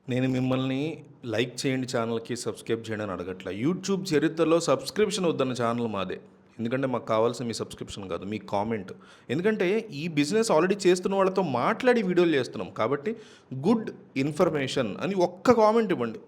నేను మిమ్మల్ని లైక్ చేయండి ఛానల్‌కి, సబ్స్క్రైబ్ చేయండి అని అడగట్లా. యూట్యూబ్ చరిత్రలో సబ్స్క్రిప్షన్ వద్దన్న ఛానల్ మాదే. ఎందుకంటే మాకు కావాల్సింది మీ సబ్స్క్రిప్షన్ కాదు, మీ కామెంట్. ఎందుకంటే ఈ బిజినెస్ ఆల్రెడీ చేస్తున్న వాళ్ళతో మాట్లాడి వీడియోలు చేస్తున్నాం. కాబట్టి గుడ్ ఇన్ఫర్మేషన్ అని ఒక్క కామెంట్ ఇవ్వండి.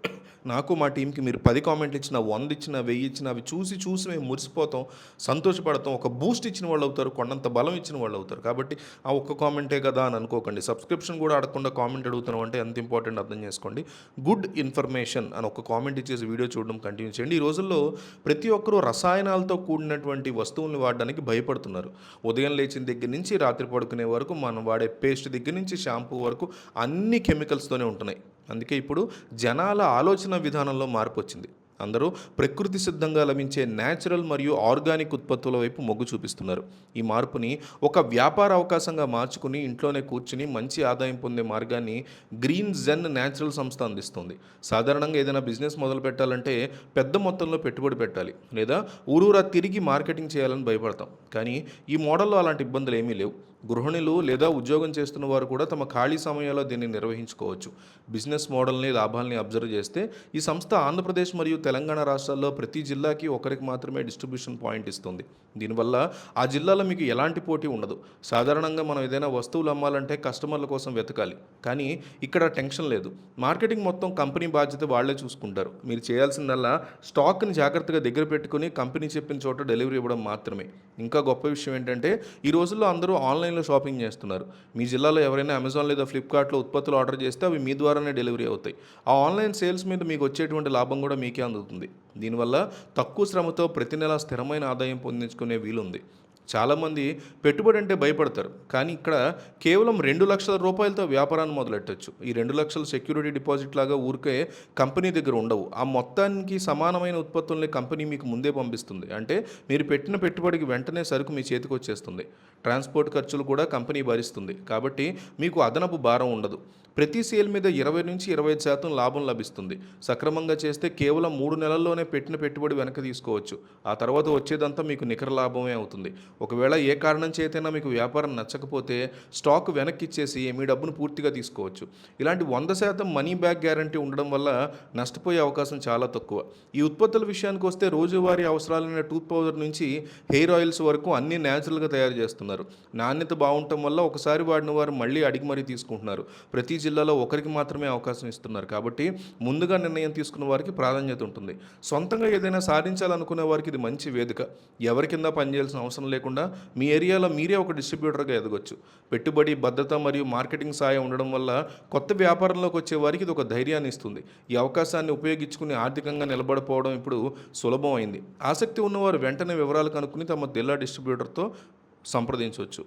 నాకు మా టీంకి మీరు 10 కామెంట్లు ఇచ్చినా, 100 ఇచ్చినా, 1000 ఇచ్చినా అవి చూసి మేము మురిసిపోతాం, సంతోషపడతాం. ఒక బూస్ట్ ఇచ్చిన వాళ్ళు అవుతారు, కొండంత బలం ఇచ్చిన వాళ్ళు అవుతారు. కాబట్టి ఆ ఒక్క కామెంటే కదా అని అనుకోకండి. సబ్స్క్రిప్షన్ కూడా అడగకుండా కామెంట్ అడుగుతున్నాం అంటే ఎంత ఇంపార్టెంట్ అర్థం చేసుకోండి. గుడ్ ఇన్ఫర్మేషన్ అని ఒక కామెంట్ ఇచ్చేసి వీడియో చూడడం కంటిన్యూ చేయండి. ఈ రోజుల్లో ప్రతి ఒక్కరూ రసాయనాలతో కూడినటువంటి వస్తువుల్ని వాడడానికి భయపడుతున్నారు. ఉదయం లేచిన దగ్గర నుంచి రాత్రి పడుకునే వరకు మనం వాడే పేస్ట్ దగ్గర నుంచి షాంపూ వరకు అన్ని కెమికల్స్తోనే ఉంటున్నాయి. అందుకే ఇప్పుడు జనాల ఆలోచన విధానంలో మార్పు వచ్చింది. అందరూ ప్రకృతి సిద్ధంగా లభించే న్యాచురల్ మరియు ఆర్గానిక్ ఉత్పత్తుల వైపు మొగ్గు చూపిస్తున్నారు. ఈ మార్పుని ఒక వ్యాపార అవకాశంగా మార్చుకుని ఇంట్లోనే కూర్చుని మంచి ఆదాయం పొందే మార్గాన్ని గ్రీన్ జెన్ న్యాచురల్ సంస్థ అందిస్తుంది. సాధారణంగా ఏదైనా బిజినెస్ మొదలు పెట్టాలంటే పెద్ద మొత్తంలో పెట్టుబడి పెట్టాలి, లేదా ఊరూరా తిరిగి మార్కెటింగ్ చేయాలని భయపడతాం. కానీ ఈ మోడల్లో అలాంటి ఇబ్బందులు ఏమీ లేవు. గృహిణులు లేదా ఉద్యోగం చేస్తున్న వారు కూడా తమ ఖాళీ సమయంలో దీన్ని నిర్వహించుకోవచ్చు. బిజినెస్ మోడల్ని, లాభాలని అబ్జర్వ్ చేస్తే ఈ సంస్థ ఆంధ్రప్రదేశ్ మరియు తెలంగాణ రాష్ట్రాల్లో ప్రతి జిల్లాకి ఒకరికి మాత్రమే డిస్ట్రిబ్యూషన్ పాయింట్ ఇస్తుంది. దీనివల్ల ఆ జిల్లాలో మీకు ఎలాంటి పోటీ ఉండదు. సాధారణంగా మనం ఏదైనా వస్తువులు అమ్మాలంటే కస్టమర్ల కోసం వెతకాలి, కానీ ఇక్కడ టెన్షన్ లేదు. మార్కెటింగ్ మొత్తం కంపెనీ బాధ్యత వాళ్లే చూసుకుంటారు. మీరు చేయాల్సిందల్లా స్టాక్ని జాగ్రత్తగా దగ్గర పెట్టుకుని కంపెనీ చెప్పిన చోట డెలివరీ ఇవ్వడం మాత్రమే. ఇంకా గొప్ప విషయం ఏంటంటే ఈ రోజుల్లో అందరూ ఆన్లైన్లో షాపింగ్ చేస్తున్నారు. మీ జిల్లాలో ఎవరైనా అమెజాన్ లేదా ఫ్లిప్కార్ట్లో ఉత్పత్తులు ఆర్డర్ చేస్తే అవి మీ ద్వారానే డెలివరీ అవుతాయి. ఆ ఆన్లైన్ సేల్స్ మీద మీకు వచ్చేటువంటి లాభం కూడా మీకే అందుతుంది. దీనివల్ల తక్కువ శ్రమతో ప్రతి నెల స్థిరమైన ఆదాయం పొందించుకునే వీలుంది. చాలామంది పెట్టుబడి అంటే భయపడతారు, కానీ ఇక్కడ కేవలం 2 లక్షల రూపాయలతో వ్యాపారాన్ని మొదలెట్టచ్చు. ఈ 2 లక్షలు సెక్యూరిటీ డిపాజిట్ లాగా ఊరికే కంపెనీ దగ్గర ఉండవు. ఆ మొత్తానికి సమానమైన ఉత్పత్తుల్ని కంపెనీ మీకు ముందే పంపిస్తుంది. అంటే మీరు పెట్టిన పెట్టుబడికి వెంటనే సరుకు మీ చేతికి వచ్చేస్తుంది. ట్రాన్స్పోర్ట్ ఖర్చులు కూడా కంపెనీ భరిస్తుంది. కాబట్టి మీకు అదనపు భారం ఉండదు. ప్రతి సేల్ మీద 20-25% లాభం లభిస్తుంది. సక్రమంగా చేస్తే కేవలం 3 నెలల్లోనే పెట్టిన పెట్టుబడి వెనక్కి తీసుకోవచ్చు. ఆ తర్వాత వచ్చేదంతా మీకు నికర లాభమే అవుతుంది. ఒకవేళ ఏ కారణం చేతైనా మీకు వ్యాపారం నచ్చకపోతే స్టాక్ వెనక్కి ఇచ్చేసి మీ డబ్బును పూర్తిగా తీసుకోవచ్చు. ఇలాంటి 100% మనీ బ్యాక్ గ్యారంటీ ఉండడం వల్ల నష్టపోయే అవకాశం చాలా తక్కువ. ఈ ఉత్పత్తుల విషయానికి వస్తే రోజువారీ అవసరాలైన టూత్ పౌడర్ నుంచి హెయిర్ ఆయిల్స్ వరకు అన్నీ న్యాచురల్గా తయారు చేస్తున్నారు. నాణ్యత బాగుండటం వల్ల ఒకసారి వాడిన వారు మళ్ళీ అడిగి మరీ తీసుకుంటున్నారు. ప్రతి జిల్లాలో ఒకరికి మాత్రమే అవకాశం ఇస్తున్నారు. కాబట్టి ముందుగా నిర్ణయం తీసుకున్న వారికి ప్రాధాన్యత ఉంటుంది. సొంతంగా ఏదైనా సాధించాలనుకునే వారికి ఇది మంచి వేదిక. ఎవరి కింద పనిచేయాల్సిన అవసరం లేకుండా మీ ఏరియాలో మీరే ఒక డిస్ట్రిబ్యూటర్గా ఎదగొచ్చు. పెట్టుబడి, భద్రత మరియు మార్కెటింగ్ సాయం ఉండడం వల్ల కొత్త వ్యాపారంలోకి వచ్చే వారికి ఇది ఒక ధైర్యాన్ని ఇస్తుంది. ఈ అవకాశాన్ని ఉపయోగించుకుని ఆర్థికంగా నిలబడిపోవడం ఇప్పుడు సులభం అయింది. ఆసక్తి ఉన్నవారు వెంటనే వివరాలు కనుక్కుని తమ జిల్లా డిస్ట్రిబ్యూటర్తో సంప్రదించవచ్చు.